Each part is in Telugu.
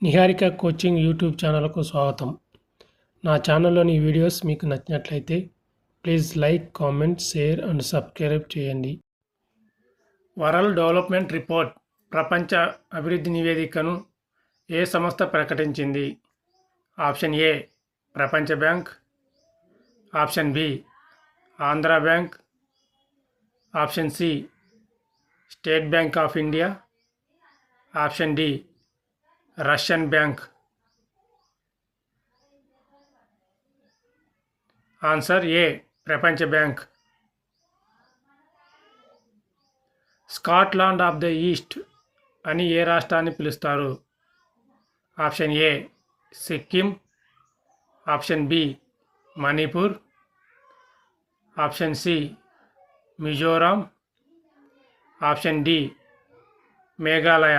నిహారిక కోచింగ్ యూట్యూబ్ ఛానల్కు స్వాగతం. నా ఛానల్లోని వీడియోస్ మీకు నచ్చినట్లయితే please like, comment, share and subscribe చేయండి. వరల్డ్ డెవలప్మెంట్ రిపోర్ట్ ప్రపంచ అభివృద్ధి నివేదికను ఏ సంస్థ ప్రకటించింది? ఆప్షన్ ఏ ప్రపంచ bank, option B Andhra bank, option C state bank of India, option D Russian bank. Answer A ప్రపంచ bank. Scotland of the east అని ఏ రాష్ట్రాన్ని పిలుస్తారు? Option A Sikkim, option B Manipur, option C Mizoram, option D Meghalaya.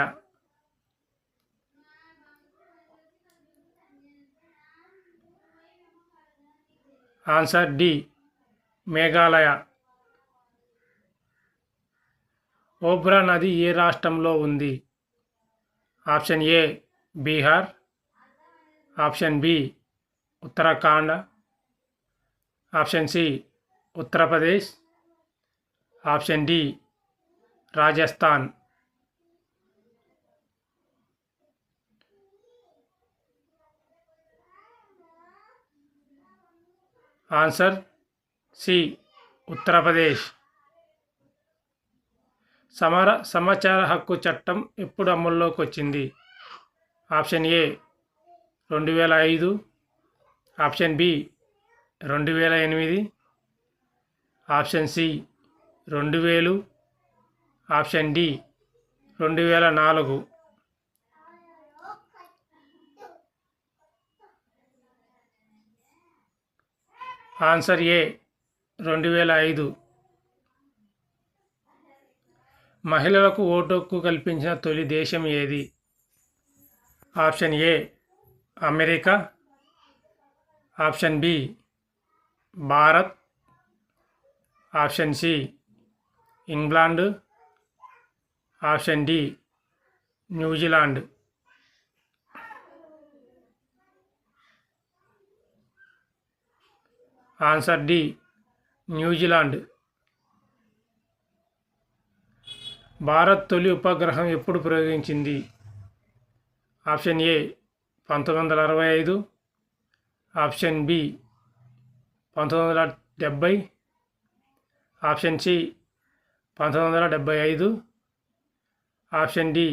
Answer D Meghalaya. Obra నది ఏ రాష్ట్రంలో ఉంది? Option A Bihar, option B Uttarakhand, option C Uttar Pradesh, option D Rajasthan. Answer C Uttar Pradesh. సమాచార హక్కు చట్టం ఎప్పుడు అమల్లోకి వచ్చింది? Option A 2005, option B 2008, option C 2000, option D 2004. Answer A 2005. మహిళలకు ఓటు హక్కు కల్పించిన తొలి దేశం ఏది? Option A America, option B Bharat, option C England, option D New Zealand. Answer D New Zealand. Bharat తొలి ఉపగ్రహం ఎప్పుడు ప్రయోగించింది? Option A 1965, option B 1970, option C 1975, option D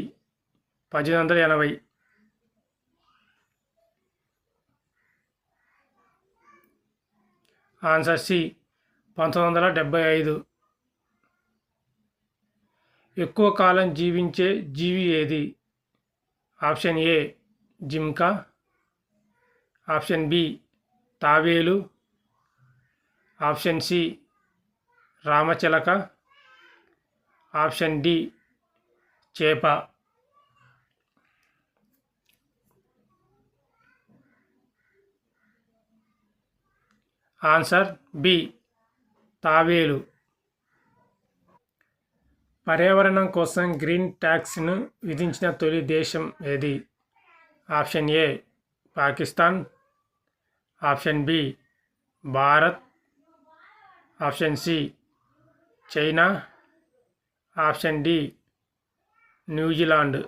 1880. Answer C 1975. ఎక్కువ కాలం జీవించే జీవి ఏది? ఆప్షన్ ఏ జింక, ఆప్షన్ బి తాబేలు, ఆప్షన్ సి రామచిలక, ఆప్షన్ డి చేప. ఆన్సర్ బి తాబేలు. పర్యావరణం కోసం గ్రీన్ ట్యాక్స్ను విధించిన తొలి దేశం ఏది? Option A Pakistan, option B Bharat, option C China, option D New Zealand.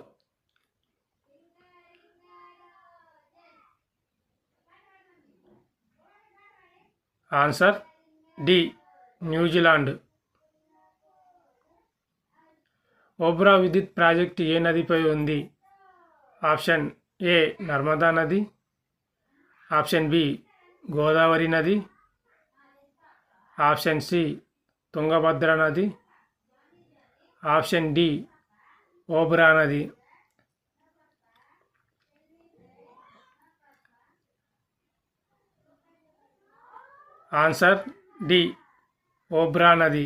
Answer D New Zealand. Obra విద్యుత్ ప్రాజెక్టు ఏ నదిపై ఉంది? ఆప్షన్ ఏ నర్మదా నది, ఆప్షన్ బి గోదావరి నది, ఆప్షన్ సి తుంగభద్ర నది, ఆప్షన్ డి ఓబ్రా నది. ఆన్సర్ డి ఓబ్రా నది.